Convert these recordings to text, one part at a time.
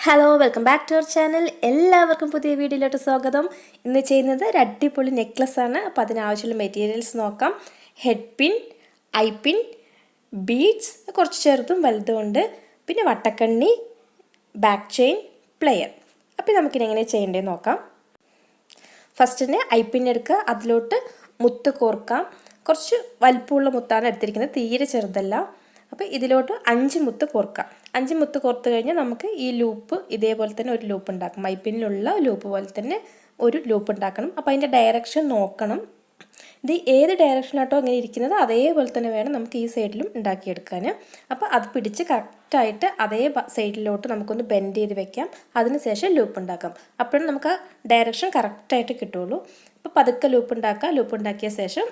Hello welcome back to our channel. എല്ലാവർക്കും പുതിയ വീഡിയോയിലോട്ട് സ്വാഗതം. ഇന്ന് ചെയ്യുന്നത് ഒരു അടിപൊളി നെക്ലസ് ആണ്. അപ്പോൾ അതിനാവശ്യമുള്ള മെറ്റീരിയൽസ് നോക്കാം. Head pin, I pin, beads കുറച്ച് ചെറുതും വലുതും ഉണ്ട്, പിന്നെ വട്ടക്കണ്ണി, ബാക്ക് ചെയിൻ, പ്ലെയർ. അപ്പോൾ നമുക്കിനി എങ്ങനെ ചെയ്യേണ്ടതെന്ന് നോക്കാം. ഫസ്റ്റിന് ഐ പിൻ എടുക്കുക, അതിലോട്ട് മുത്ത് കോർക്കാം. കുറച്ച് വലിപ്പമുള്ള മുത്താണ് എടുത്തിരിക്കുന്നത്, തീരെ ചെറുതല്ല. അപ്പോൾ ഇതിലോട്ട് 5 മുത്ത് കോർക്കാം. 5 മുത്ത് കോർത്ത് കഴിഞ്ഞാൽ നമുക്ക് ഈ ലൂപ്പ് ഇതേപോലെ തന്നെ ഒരു ലൂപ്പ് ഉണ്ടാക്കും. മൈപ്പിനുള്ള ലൂപ്പ് പോലെ തന്നെ ഒരു ലൂപ്പ് ഉണ്ടാക്കണം. അപ്പോൾ അതിൻ്റെ ഡയറക്ഷൻ നോക്കണം. ഇത് ഏത് ഡയറക്ഷനായിട്ടോ ഇങ്ങനെ ഇരിക്കുന്നത് അതേപോലെ തന്നെ വേണം നമുക്ക് ഈ സൈഡിലും ഉണ്ടാക്കിയെടുക്കാൻ. അപ്പോൾ അത് പിടിച്ച് കറക്റ്റായിട്ട് അതേ സൈഡിലോട്ട് നമുക്കൊന്ന് ബെൻഡ് ചെയ്ത് വെക്കാം. അതിനുശേഷം ലൂപ്പ് ഉണ്ടാക്കാം. അപ്പോഴും നമുക്ക് ആ ഡയറക്ഷൻ കറക്റ്റായിട്ട് കിട്ടുള്ളൂ. അപ്പോൾ പതുക്കെ ലൂപ്പ് ഉണ്ടാക്കാം. ലൂപ്പ് ഉണ്ടാക്കിയ ശേഷം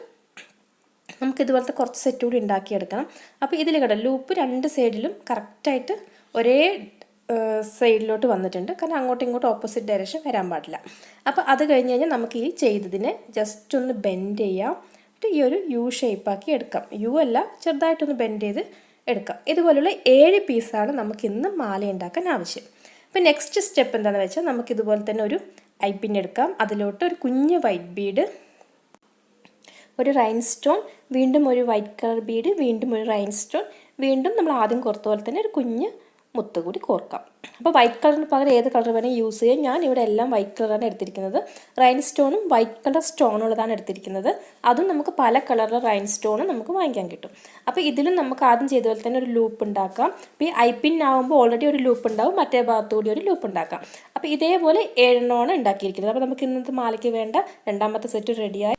നമുക്കിതുപോലത്തെ കുറച്ച് സെറ്റ് കൂടി ഉണ്ടാക്കിയെടുക്കണം. അപ്പോൾ ഇതിൽ കേട്ടോ ലൂപ്പ് 2 സൈഡിലും കറക്റ്റായിട്ട് ഒരേ സൈഡിലോട്ട് വന്നിട്ടുണ്ട്. കാരണം അങ്ങോട്ടും ഇങ്ങോട്ടും ഓപ്പോസിറ്റ് ഡയറക്ഷൻ വരാൻ പാടില്ല. അപ്പോൾ അത് കഴിഞ്ഞ് കഴിഞ്ഞാൽ നമുക്ക് ഈ ചെയ്തതിനെ ജസ്റ്റ് ഒന്ന് ബെൻഡ് ചെയ്യാം. ഈ ഒരു യു ഷേപ്പാക്കി എടുക്കാം. യു അല്ല, ചെറുതായിട്ടൊന്ന് ബെൻഡ് ചെയ്ത് എടുക്കാം. ഇതുപോലുള്ള 7 പീസാണ് നമുക്കിന്ന് മാല ഉണ്ടാക്കാൻ ആവശ്യം. അപ്പോൾ നെക്സ്റ്റ് സ്റ്റെപ്പ് എന്താണെന്ന് വെച്ചാൽ നമുക്കിതുപോലെ തന്നെ ഒരു ഐ പിൻ എടുക്കാം. അതിലോട്ട് ഒരു കുഞ്ഞ് വൈറ്റ് ബീഡ്, ഒരു റൈൻ സ്റ്റോൺ, വീണ്ടും ഒരു വൈറ്റ് കളർ ബീഡ്, വീണ്ടും ഒരു റൈൻ സ്റ്റോൺ, വീണ്ടും നമ്മൾ ആദ്യം കോർത്ത പോലെ തന്നെ ഒരു കുഞ്ഞ് മുത്ത് കൂടി കോർക്കാം. അപ്പോൾ വൈറ്റ് കളറിന് പകരം ഏത് കളർ വേണമെങ്കിൽ യൂസ് ചെയ്യാം. ഞാൻ ഇവിടെ എല്ലാം വൈറ്റ് കളറാണ് എടുത്തിരിക്കുന്നത്. റൈൻ സ്റ്റോണും വൈറ്റ് കളർ സ്റ്റോണുള്ളതാണ് എടുത്തിരിക്കുന്നത്. അതും നമുക്ക് പല കളറിലെ റൈൻ സ്റ്റോണും നമുക്ക് വാങ്ങിക്കാൻ കിട്ടും. അപ്പോൾ ഇതിലും നമുക്ക് ആദ്യം ചെയ്ത പോലെ തന്നെ ഒരു ലൂപ്പ് ഉണ്ടാക്കാം. അപ്പോൾ ഈ ഐ പിൻ ആകുമ്പോൾ ഓൾറെഡി ഒരു ലൂപ്പ് ഉണ്ടാവും, മറ്റേ ഭാഗത്തുകൂടി ഒരു ലൂപ്പ് ഉണ്ടാക്കാം. അപ്പോൾ ഇതേപോലെ 7 ഉണ്ടാക്കിയിരിക്കുന്നത്. അപ്പോൾ നമുക്ക് ഇന്നത്തെ മാലയ്ക്ക് വേണ്ട രണ്ടാമത്തെ സെറ്റ് റെഡിയായി.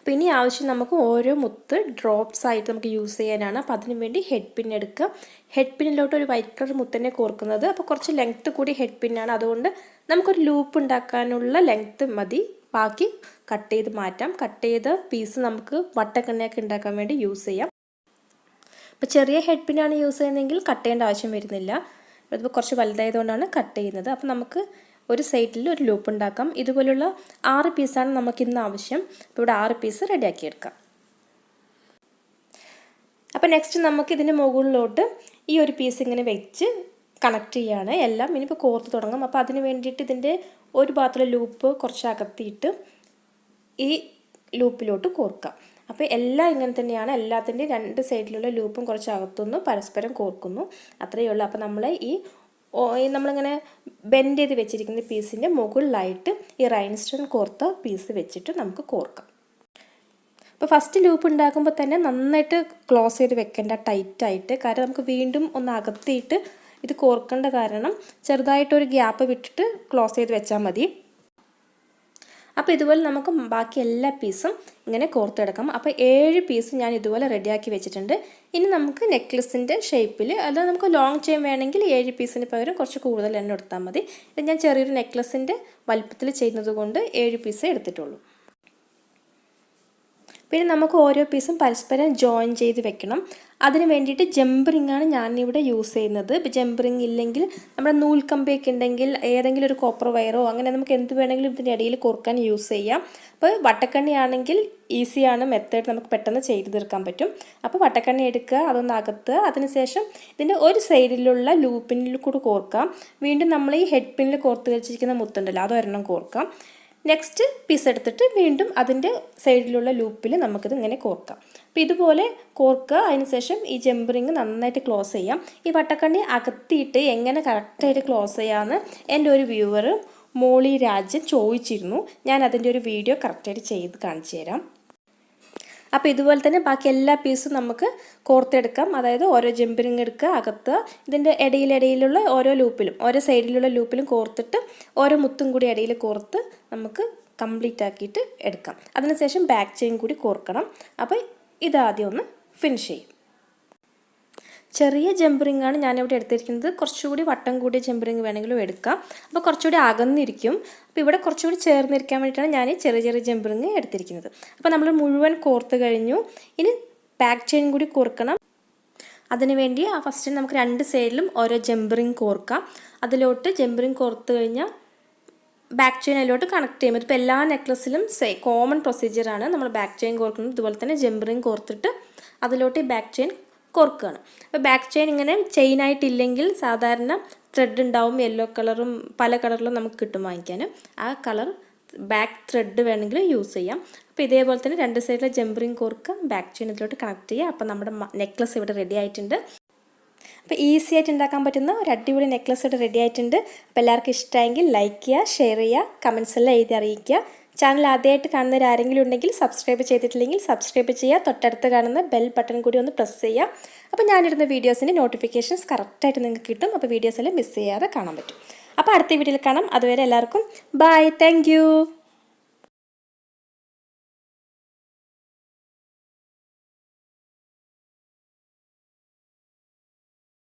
അപ്പോൾ ഇനി ആവശ്യം നമുക്ക് ഓരോ മുത്ത് ഡ്രോപ്സ് ആയിട്ട് നമുക്ക് യൂസ് ചെയ്യാനാണ്. അപ്പോൾ അതിന് വേണ്ടി ഹെഡ് പിൻ എടുക്കുക. ഹെഡ് പിന്നിലോട്ട് ഒരു വൈറ്റ് കളർ മുത്തന്നെ കോർക്കുന്നത്. അപ്പോൾ കുറച്ച് ലെങ്ത്ത് കൂടി ഹെഡ് പിന്നാണ്, അതുകൊണ്ട് നമുക്കൊരു ലൂപ്പ് ഉണ്ടാക്കാനുള്ള ലെങ്ത്ത് മതി. ബാക്കി കട്ട് ചെയ്ത് മാറ്റാം. കട്ട് ചെയ്ത പീസ് നമുക്ക് വട്ടക്കണ്ണയൊക്കെ ഉണ്ടാക്കാൻ വേണ്ടി യൂസ് ചെയ്യാം. അപ്പോൾ ചെറിയ ഹെഡ് പിന്നാണ് യൂസ് ചെയ്യുന്നതെങ്കിൽ കട്ട് ചെയ്യേണ്ട ആവശ്യം വരുന്നില്ല. ഇതിപ്പോൾ കുറച്ച് വലുതായതുകൊണ്ടാണ് കട്ട് ചെയ്യുന്നത്. അപ്പോൾ നമുക്ക് ഒരു സൈഡിൽ ഒരു ലൂപ്പ് ഉണ്ടാക്കാം. ഇതുപോലുള്ള 6 പീസാണ് നമുക്കിന്ന് ആവശ്യം. അപ്പോൾ ഇവിടെ 6 പീസ് റെഡിയാക്കി എടുക്കാം. അപ്പോൾ നെക്സ്റ്റ് നമുക്ക് ഇതിന് മുകളിലോട്ട് ഈ ഒരു പീസ് ഇങ്ങനെ വെച്ച് കണക്ട് ചെയ്യുകയാണ് എല്ലാം. ഇനിയിപ്പോൾ കോർത്ത് തുടങ്ങും. അപ്പോൾ അതിന് വേണ്ടിയിട്ട് ഇതിൻ്റെ ഒരു ഭാഗത്തുള്ള ലൂപ്പ് കുറച്ച് അകത്തിയിട്ട് ഈ ലൂപ്പിലോട്ട് കോർക്കാം. അപ്പോൾ എല്ലാം ഇങ്ങനെ തന്നെയാണ്. എല്ലാത്തിൻ്റെയും 2 സൈഡിലുള്ള ലൂപ്പും കുറച്ച് അകത്തുനിന്ന് പരസ്പരം കോർക്കുന്നു. അത്രയേ ഉള്ളൂ. അപ്പോൾ നമ്മൾ നമ്മളിങ്ങനെ ബെൻഡ് ചെയ്ത് വെച്ചിരിക്കുന്ന പീസിൻ്റെ മുകളിലായിട്ട് ഈ റൈൻ സ്റ്റോൺ കോർത്ത പീസ് വെച്ചിട്ട് നമുക്ക് കോർക്കാം. അപ്പോൾ ഫസ്റ്റ് ലൂപ്പ് ഉണ്ടാക്കുമ്പോൾ തന്നെ നന്നായിട്ട് ക്ലോസ് ചെയ്ത് വെക്കേണ്ട, ടൈറ്റായിട്ട്. കാരണം നമുക്ക് വീണ്ടും ഒന്ന് അകത്തിയിട്ട് ഇത് കോർക്കേണ്ട കാരണം ചെറുതായിട്ടൊരു ഗ്യാപ്പ് വിട്ടിട്ട് ക്ലോസ് ചെയ്ത് വെച്ചാൽ മതി. അപ്പോൾ ഇതുപോലെ നമുക്ക് ബാക്കി എല്ലാ പീസും ഇങ്ങനെ കോർത്തെടുക്കാം. അപ്പോൾ 7 പീസ് ഞാൻ ഇതുപോലെ റെഡിയാക്കി വെച്ചിട്ടുണ്ട്. ഇനി നമുക്ക് നെക്ലസിൻ്റെ ഷേപ്പിൽ, അല്ല നമുക്ക് ലോങ് ചെയിൻ വേണമെങ്കിൽ 7 പീസിന് പകരം കുറച്ച് കൂടുതൽ എണ്ണ എടുത്താൽ മതി. ഇത് ഞാൻ ചെറിയൊരു നെക്ലസിൻ്റെ വലുപ്പത്തിൽ ചെയ്യുന്നത് കൊണ്ട് 7 പീസേ എടുത്തിട്ടുള്ളൂ. പിന്നെ നമുക്ക് ഓരോ പീസും പരസ്പരം ജോയിൻ ചെയ്ത് വെക്കണം. അതിന് വേണ്ടിയിട്ട് ജംപറിങ്ങാണ് ഞാനിവിടെ യൂസ് ചെയ്യുന്നത്. ഇപ്പോൾ ജംപറിങ് ഇല്ലെങ്കിൽ നമ്മുടെ നൂൽക്കമ്പിയൊക്കെ ഉണ്ടെങ്കിൽ ഏതെങ്കിലും ഒരു കോപ്പർ വയറോ അങ്ങനെ നമുക്ക് എന്ത് വേണമെങ്കിലും ഇതിൻ്റെ ഇടയിൽ കോർക്കാൻ യൂസ് ചെയ്യാം. അപ്പോൾ വട്ടക്കണ്ണി ആണെങ്കിൽ ഈസിയാണ് മെത്തേഡ്, നമുക്ക് പെട്ടെന്ന് ചെയ്ത് തീർക്കാൻ പറ്റും. അപ്പോൾ വട്ടക്കണ്ണി എടുക്കുക, അതൊന്ന് അകത്തുക. അതിനുശേഷം ഇതിൻ്റെ ഒരു സൈഡിലുള്ള ലൂപ്പിനിൽ കൂടി കോർക്കാം. വീണ്ടും നമ്മൾ ഈ ഹെഡ് പിന്നിൽ കോർത്ത് വെച്ചിരിക്കുന്ന മുത്തുണ്ടല്ലോ അതൊരെണ്ണം കോർക്കാം. നെക്സ്റ്റ് പീസ് എടുത്തിട്ട് വീണ്ടും അതിൻ്റെ സൈഡിലുള്ള ലൂപ്പിൽ നമുക്കിത് ഇങ്ങനെ കോർക്കാം. അപ്പോൾ ഇതുപോലെ കോർക്കുക. അതിനുശേഷം ഈ ജംപറിങ് നന്നായിട്ട് ക്ലോസ് ചെയ്യാം. ഈ വട്ടക്കണ്ണി അകത്തിയിട്ട് എങ്ങനെ കറക്റ്റായിട്ട് ക്ലോസ് ചെയ്യാമെന്ന് എൻ്റെ ഒരു വ്യൂവർ മോളി രാജൻ ചോദിച്ചിരുന്നു. ഞാൻ അതിൻ്റെ ഒരു വീഡിയോ കറക്റ്റായിട്ട് ചെയ്ത് കാണിച്ചു തരാം. അപ്പോൾ ഇതുപോലെ തന്നെ ബാക്കി എല്ലാ പീസും നമുക്ക് കോർത്തെടുക്കാം. അതായത് ഓരോ ജംപറിങ് എടുക്കുക, അകത്തുക. ഇതിൻ്റെ ഇടയിലുള്ള ഓരോ ലൂപ്പിലും ഓരോ സൈഡിലുള്ള ലൂപ്പിലും കോർത്തിട്ട് ഓരോ മുത്തും കൂടി ഇടയിൽ കോർത്ത് നമുക്ക് കംപ്ലീറ്റ് ആക്കിയിട്ട് എടുക്കാം. അതിനുശേഷം ബാക്ക് ചെയിൻ കൂടി കോർക്കണം. അപ്പോൾ ഇതാദ്യം ഒന്ന് ഫിനിഷ് ചെയ്യും. ചെറിയ ജംപറിങ് ആണ് ഞാനിവിടെ എടുത്തിരിക്കുന്നത്. കുറച്ചുകൂടി വട്ടം കൂടിയ ജംപറിങ് വേണമെങ്കിലും എടുക്കാം. അപ്പോൾ കുറച്ചുകൂടി അകന്നിരിക്കും. അപ്പോൾ ഇവിടെ കുറച്ചുകൂടി ചേർന്നിരിക്കാൻ വേണ്ടിയിട്ടാണ് ഞാൻ ചെറിയ ചെറിയ ജംപറിങ് എടുത്തിരിക്കുന്നത്. അപ്പോൾ നമ്മൾ മുഴുവൻ കോർത്ത് കഴിഞ്ഞു. ഇനി ബാക്ക് ചെയിൻ കൂടി കോർക്കണം. അതിനുവേണ്ടി ഫസ്റ്റ് നമുക്ക് 2 സൈഡിലും ഓരോ ജംപറിങ് കോർക്കാം. അതിലോട്ട് ജംപറിങ് കോർത്ത് കഴിഞ്ഞാൽ ബാക്ക് ചെയിൻ അതിലോട്ട് കണക്ട് ചെയ്യും. ഇപ്പോൾ എല്ലാ നെക്ലസിലും കോമൺ പ്രൊസീജിയറാണ്. നമ്മൾ ബാക്ക് ചെയിൻ കോർക്കുന്നത്. ഇതുപോലെ തന്നെ ജംപറിങ് കോർത്തിട്ട് അതിലോട്ട് ബാക്ക് ചെയിൻ കോർക്കുകയാണ്. അപ്പോൾ ബാക്ക് ചെയിൻ ഇങ്ങനെ ചെയിനായിട്ടില്ലെങ്കിൽ സാധാരണ ത്രെഡ് ഉണ്ടാവും, യെല്ലോ കളറും പല കളറിലും നമുക്ക് കിട്ടും വാങ്ങിക്കാൻ. ആ കളർ ബാക്ക് ത്രെഡ് വേണമെങ്കിൽ യൂസ് ചെയ്യാം. അപ്പോൾ ഇതേപോലെ തന്നെ രണ്ട് സൈഡിലെ ജംപറിങ് കോർക്കുക, ബാക്ക് ചെയിൻ ഇതിലോട്ട് കണക്ട് ചെയ്യുക. അപ്പോൾ നമ്മുടെ നെക്ലസ് ഇവിടെ റെഡി ആയിട്ടുണ്ട്. അപ്പോൾ ഈസി ആയിട്ട് ഉണ്ടാക്കാൻ പറ്റുന്ന ഒരു അടിപൊളി നെക്ലസ് ഇവിടെ റെഡി ആയിട്ടുണ്ട്. അപ്പോൾ എല്ലാവർക്കും ഇഷ്ടമായെങ്കിൽ ലൈക്ക് ചെയ്യുക, ഷെയർ ചെയ്യുക, കമൻസ് എല്ലാം എഴുതി അറിയിക്കുക. ചാനൽ ആദ്യമായിട്ട് കാണുന്നവരാരെങ്കിലും ഉണ്ടെങ്കിൽ സബ്സ്ക്രൈബ് ചെയ്തിട്ടില്ലെങ്കിൽ സബ്സ്ക്രൈബ് ചെയ്യുക. തൊട്ടടുത്ത് കാണുന്ന ബെൽ ബട്ടൺ കൂടി ഒന്ന് പ്രസ് ചെയ്യുക. അപ്പോൾ ഞാനിടുന്ന വീഡിയോസിൻ്റെ നോട്ടിഫിക്കേഷൻസ് കറക്റ്റായിട്ട് നിങ്ങൾക്ക് കിട്ടും. അപ്പോൾ വീഡിയോസ് എല്ലാം മിസ് ചെയ്യാതെ കാണാൻ പറ്റും. അപ്പോൾ അടുത്ത വീഡിയോയിൽ കാണാം. അതുവരെ എല്ലാവർക്കും ബൈ, താങ്ക് യു.